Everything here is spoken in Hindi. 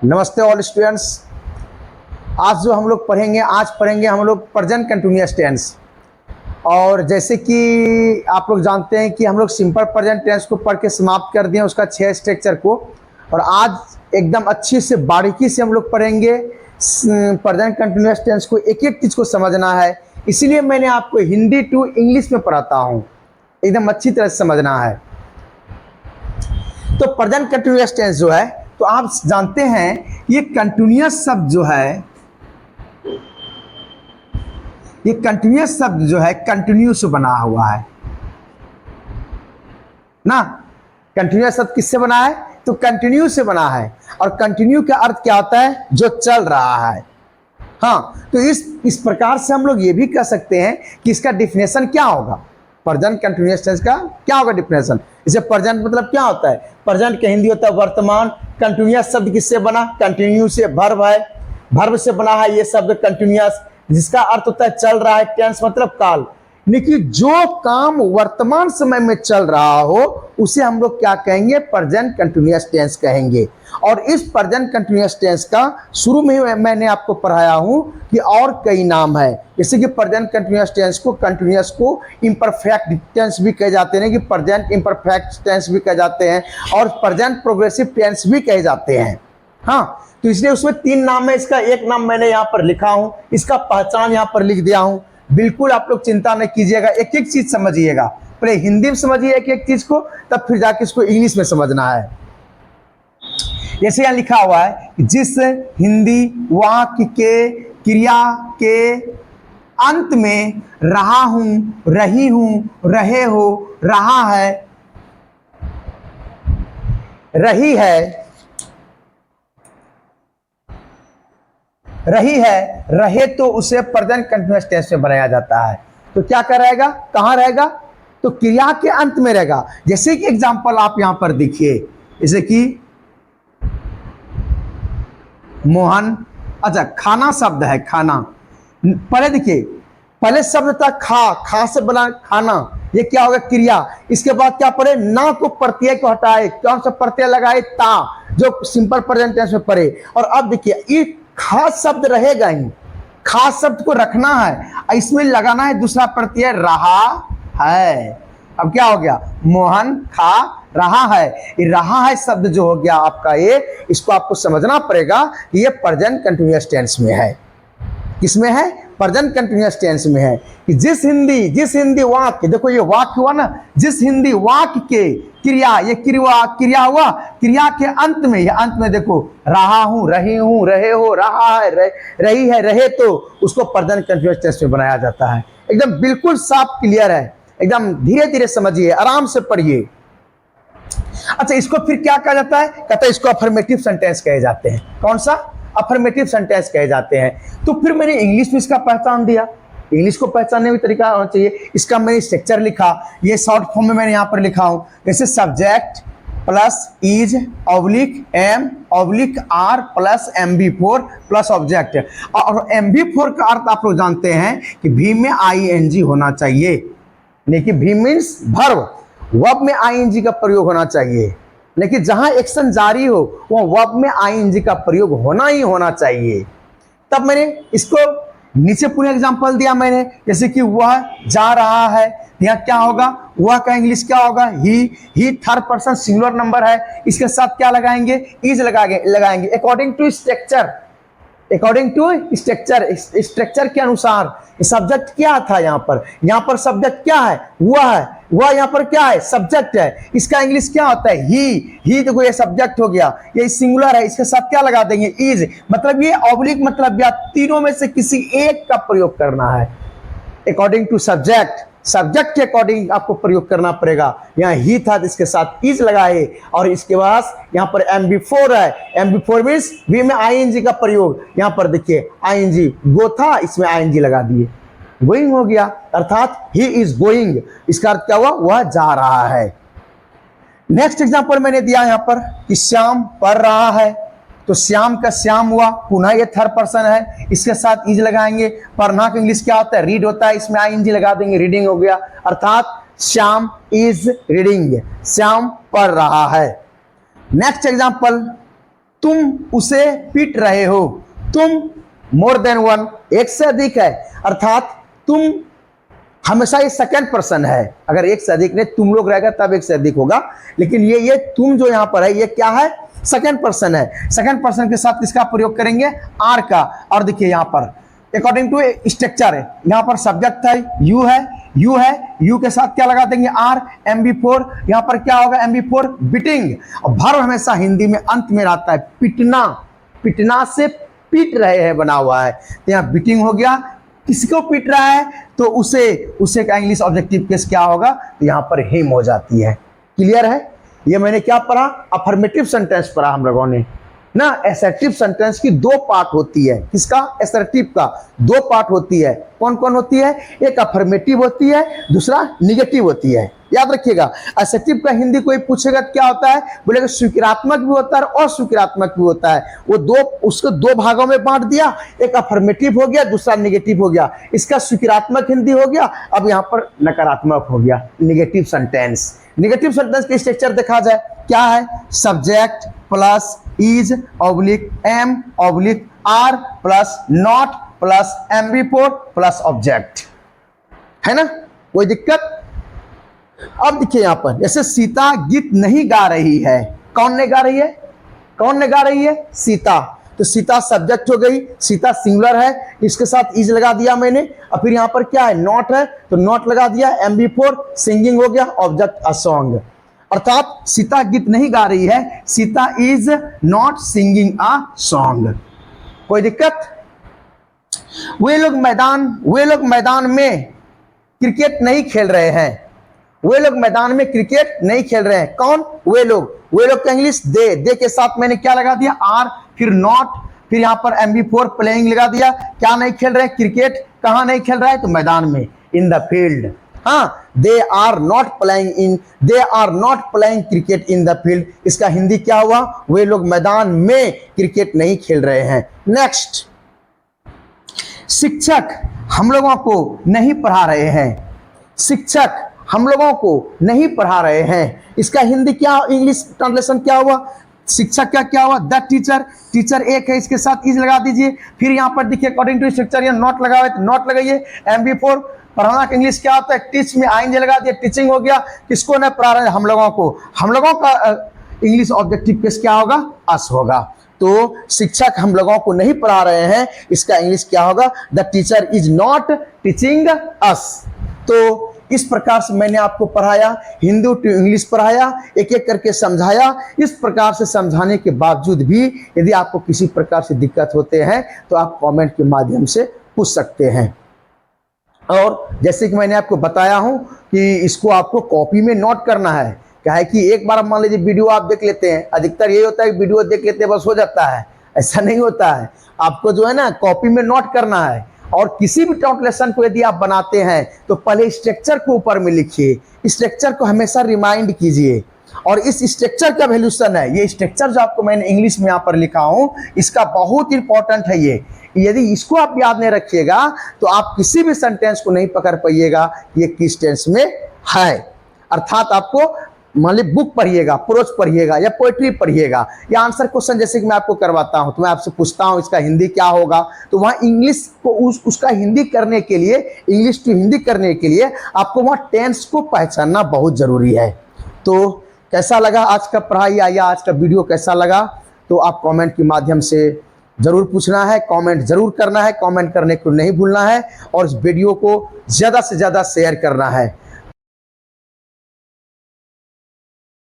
नमस्ते ऑल स्टूडेंट्स। आज जो हम लोग पढ़ेंगे हम लोग प्रेजेंट कंटिन्यूअस टेंस। और जैसे कि आप लोग जानते हैं कि हम लोग सिंपल प्रेजेंट टेंस को पढ़ के समाप्त कर दिए उसका 6 स्ट्रक्चर को, और आज एकदम अच्छी से बारीकी से हम लोग पढ़ेंगे प्रेजेंट कंटिन्यूअस टेंस को। एक एक चीज़ को समझना है, इसीलिए मैंने आपको हिंदी टू इंग्लिश में पढ़ाता हूँ, एकदम अच्छी तरह से समझना है। तो प्रेजेंट कंटिन्यूअस टेंस जो है, तो आप जानते हैं ये कंटिन्यूअस शब्द जो है, ये कंटिन्यूअस शब्द जो है कंटिन्यू से बना हुआ है ना। कंटिन्यूअस शब्द किससे बना है? तो कंटिन्यू से बना है। और कंटिन्यू का अर्थ क्या होता है? जो चल रहा है। हाँ, तो इस प्रकार से हम लोग ये भी कह सकते हैं कि इसका डिफिनेशन क्या होगा। प्रेजेंट कंटिन्यूअस टेंस का क्या होगा डिफिनेशन? इसे प्रेजेंट मतलब क्या होता है? प्रेजेंट का हिंदी होता है वर्तमान। कंटिन्यूअस शब्द किससे बना? कंटिन्यू से। वर्ब है, वर्ब से बना है ये शब्द कंटिन्यूअस, जिसका अर्थ होता है चल रहा है। टेंस मतलब काल, लेकिन जो काम वर्तमान समय में चल रहा हो उसे हम लोग क्या कहेंगे? प्रेजेंट कंटिन्यूअस टेंस कहेंगे। और इस प्रेजेंट कंटिन्यूअस टेंस का शुरू में ही मैंने आपको पढ़ाया हूं कि और कई नाम है। जैसे कि प्रेजेंट कंटिन्यूअस टेंस को, कंटिन्यूअस को इम्परफेक्ट टेंस भी कहे जाते हैं, कि प्रेजेंट इम्परफेक्ट टेंस भी कहे जाते हैं, और प्रेजेंट प्रोग्रेसिव टेंस भी कहे जाते हैं। हाँ, तो इसलिए उसमें 3 नाम है। इसका एक नाम मैंने यहाँ पर लिखा हूं, इसका पहचान यहाँ पर लिख दिया हूं। बिल्कुल आप लोग चिंता नहीं कीजिएगा, एक एक चीज समझिएगा। पहले हिंदी में समझिए एक एक चीज को, तब फिर जाके इसको इंग्लिश में समझना है। जैसे यहाँ लिखा हुआ है, जिस हिंदी वाक्य के क्रिया के अंत में रहा हूं, रही हूं, रहे हो, रहा है, रही है, रही है, रहे, तो उसे प्रेजेंट कंटिन्यूअस टेंस में बनाया जाता है। तो क्या कर रहेगा? कहां रहेगा? तो क्रिया के अंत में रहेगा। जैसे कि एग्जांपल आप यहां पर देखिए, जैसे कि मोहन, अच्छा खाना शब्द है, खाना। पहले देखिए, पहले शब्द था खा, खा से बना खाना, ये क्या होगा? क्रिया। इसके बाद क्या पढ़े? ना को प्रत्यय को हटाए, कौन सा प्रत्यय लगाए? ता, जो सिंपल प्रेजेंट टेंस में पढ़े। और अब देखिए, ये खास शब्द रहेगा ही, खास शब्द को रखना है, इसमें लगाना है दूसरा प्रत्यय रहा है। अब क्या हो गया? मोहन खा रहा है। ये रहा है शब्द जो हो गया आपका, ये इसको आपको समझना पड़ेगा कि ये प्रेजेंट कंटिन्यूअस टेंस में है। किसमें है? प्रेजेंट कंटिन्यूअस टेंस में है। कि जिस हिंदी वाक्य, देखो ये वाक्य हुआ ना, जिस हिंदी वाक्य के क्रिया, ये क्रिया हुआ, क्रिया के अंत में, ये अंत में देखो रहा हूं, रही हूं, रहे हो, रहा है, रही है, रहे, तो उसको प्रेजेंट कंटिन्यूअस टेंस में बनाया जाता है। एकदम बिल्कुल साफ क्लियर है, एकदम धीरे धीरे समझिए, आराम से पढ़िए। अच्छा, इसको फिर क्या कहा जाता है? कहता है इसको अफर्मेटिव सेंटेंस कहे जाते हैं। कौन सा? अफर्मेटिव सेंटेंस कहे जाते हैं। तो फिर मैंने इंग्लिश में इसका पहचान दिया। इंग्लिश को पहचानने में तरीका होना चाहिए। इसका मैंने स्ट्रक्चर लिखा, ये शॉर्ट फॉर्म में मैंने यहाँ पर लिखा हूं, जैसे subject plus is oblique am oblique are plus MB4 plus object. और MB4 का अर्थ आप लोग जानते हैं कि भी में ING होना चाहिए, लेकिन भी मीन्स वर्ब, वर्ब में ING का प्रयोग होना चाहिए। लेकिन जहां एक्शन जारी हो वह वर्ब में ING का प्रयोग होना ही होना चाहिए। तब मैंने इसको नीचे पूरे एग्जांपल दिया मैंने, जैसे कि वह जा रहा है, यहाँ क्या होगा? वह का इंग्लिश क्या होगा? He third person singular number है, इसके साथ क्या लगाएंगे? इज लगाएंगे according to structure, according to structure के अनुसार। सब्जेक्ट क्या था यहाँ पर सब्जेक्ट क्या है? वह यहाँ पर क्या है? सब्जेक्ट है। इसका इंग्लिश क्या होता है? ही, देखो ये सब्जेक्ट हो गया, ये सिंगुलर है, इसके साथ क्या लगा देंगे? इज। मतलब ये ऑब्लिक मतलब या तीनों में से किसी एक का प्रयोग करना है। अकॉर्डिंग टू सब्जेक्ट, सब्जेक्ट के अकॉर्डिंग आपको प्रयोग करना पड़ेगा। यहाँ ही था, इसके साथ इज लगाए, और इसके बाद यहाँ पर MB4 है, MB4 मीन्स वी में ING का प्रयोग। यहाँ पर देखिए ING, गो था, इसमें ING लगा दिए, गोइंग हो गया, अर्थात ही इज गोइंग। इसका अर्थ क्या हुआ? वह जा रहा है। नेक्स्ट एग्जांपल मैंने दिया यहाँ पर कि श्याम पढ़ रहा है, तो श्याम का श्याम हुआ, पुनः ये थर्ड पर्सन है, इसके साथ इज लगाएंगे। पढ़ना का इंग्लिश क्या होता है? रीड होता है, इसमें ING लगा देंगे, रीडिंग हो गया, अर्थात श्याम इज रीडिंग, श्याम पढ़ रहा है। नेक्स्ट एग्जांपल, तुम उसे पीट रहे हो। तुम मोर देन वन, एक से अधिक है, अर्थात तुम हमेशा ये सेकंड पर्सन है। अगर एक से अधिक नहीं तुम लोग रहेगा तब एक से अधिक होगा, लेकिन ये तुम जो यहां पर है ये क्या है, सेकंड पर्सन है। सेकंड पर्सन के साथ किसका प्रयोग करेंगे, आर का। और देखिए यहां पर अकॉर्डिंग टू स्ट्रक्चर है, यहां पर सब्जेक्ट है, यू है, यू है, यू के साथ क्या लगा देंगे, आर, MB4, यहां पर क्या होगा, MB4 बीटिंग। और वर्ब हमेशा हिंदी में अंत में रहता है, पिटना, पिटना से पीट रहे हैं बना हुआ है, तो यहाँ बीटिंग हो गया। किसको पीट रहा है तो उसे का इंग्लिश ऑब्जेक्टिव केस क्या होगा, तो यहाँ पर हिम हो जाती है। क्लियर है, ये मैंने क्या पढ़ा, अफर्मेटिव सेंटेंस पढ़ा हम लोगों ने ना। असर्टिव सेंटेंस की दो पार्ट होती है, किसका, असर्टिव का दो पार्ट होती है। कौन कौन होती है, एक अफर्मेटिव होती है, दूसरा निगेटिव होती है। याद रखिएगा, असर्टिव का हिंदी कोई पूछेगा क्या होता है, बोलेगा स्वीकारात्मक भी होता है और अस्वीकारात्मक भी होता है। वो उसको दो भागों में बांट दिया, एक अफर्मेटिव हो गया, दूसरा निगेटिव हो गया। इसका स्वीकारात्मक हिंदी हो गया, अब यहाँ पर नकारात्मक हो गया, निगेटिव सेंटेंस। निगेटिव सेंटेंस के स्ट्रक्चर देखा जाए क्या है, subject plus is oblique am oblique are plus not plus MB4 plus object, है ना, कोई दिक्कत। अब देखिए यहां पर जैसे सीता गीत नहीं गा रही है, कौन ने गा रही है, कौन ने गा रही है, सीता। तो सीता सब्जेक्ट हो गई, सीता सिंगुलर है, इसके साथ इज लगा दिया मैंने। और फिर यहां पर क्या है, नॉट है, तो नॉट लगा दिया, MB4 सिंगिंग हो गया, ऑब्जेक्ट अ सॉन्ग। अर्थात सीता गीत नहीं गा रही है, Sita is not singing a song. कोई दिक्कत। वे लोग मैदान में क्रिकेट नहीं खेल रहे हैं, वे लोग मैदान में क्रिकेट नहीं खेल रहे हैं। कौन, वे लोग का इंग्लिश दे के साथ मैंने क्या लगा दिया, आर, फिर नॉट, फिर यहां पर MB4 प्लेइंग लगा दिया। क्या नहीं खेल रहे हैं, क्रिकेट। कहां नहीं खेल रहा है, तो मैदान में, इन द फील्ड। हाँ, they are not playing cricket in the field. इसका हिंदी क्या हुआ, वे लोग मैदान में क्रिकेट नहीं खेल रहे हैं। नेक्स्ट, शिक्षक हम लोगों को नहीं पढ़ा रहे हैं, शिक्षक हम लोगों को नहीं पढ़ा रहे हैं। इसका हिंदी क्या, इंग्लिश ट्रांसलेशन क्या हुआ, शिक्षक का क्या हुआ, द टीचर। टीचर एक है, इसके साथ इज लगा दीजिए। फिर यहाँ पर देखिए अकॉर्डिंग टू स्ट्रक्चर यहाँ नॉट लगा हुआ है, तो नॉट लगाइए। MB4 पढ़ाना का इंग्लिश क्या होता है, टीच में आएंगे लगा दिया, टीचिंग हो गया। किसको नहीं पढ़ा रहे, हम लोगों को। हम लोगों का इंग्लिश ऑब्जेक्टिव केस क्या होगा, अस होगा। तो शिक्षक हम लोगों को नहीं पढ़ा रहे हैं, इसका इंग्लिश क्या होगा, the teacher is not teaching us. तो इस प्रकार से मैंने आपको पढ़ाया, हिंदी टू इंग्लिश पढ़ाया, एक एक करके समझाया। इस प्रकार से समझाने के बावजूद भी यदि आपको किसी प्रकार से दिक्कत होते हैं तो आप कमेंट के माध्यम से पूछ सकते हैं। और जैसे कि मैंने आपको बताया हूं कि इसको आपको कॉपी में नोट करना है। क्या है कि एक बार मान लीजिए वीडियो आप देख लेते हैं, अधिकतर ये होता है कि वीडियो देख लेते हैं बस हो जाता है, ऐसा नहीं होता है। आपको जो है ना कॉपी में नोट करना है। और किसी भी ट्रांसलेशन को यदि आप बनाते हैं तो पहले स्ट्रक्चर को ऊपर में लिखिए, स्ट्रक्चर को हमेशा रिमाइंड कीजिए। और इस स्ट्रक्चर का वैल्यूशन है, ये स्ट्रक्चर जो आपको मैंने इंग्लिश में यहाँ पर लिखा हूं, इसका बहुत इंपॉर्टेंट है ये। यदि इसको आप याद नहीं रखिएगा तो आप किसी भी सेंटेंस को नहीं पकड़ पाइएगा ये किस टेंस में है। अर्थात आपको मान ली बुक पढ़िएगा, प्रोज पढ़िएगा या पोएट्री पढ़िएगा या आंसर क्वेश्चन जैसे कि मैं आपको करवाता हूं तो मैं आपसे पूछता हूं इसका हिंदी क्या होगा, तो वहां इंग्लिश को उसका हिंदी करने के लिए, इंग्लिश टू हिंदी करने के लिए आपको वहां टेंस को पहचानना बहुत जरूरी है। तो कैसा लगा आज का पढ़ाई या आज का वीडियो कैसा लगा, तो आप कमेंट के माध्यम से जरूर पूछना है, कमेंट जरूर करना है, कमेंट करने को नहीं भूलना है और इस वीडियो को ज़्यादा से ज़्यादा शेयर करना है।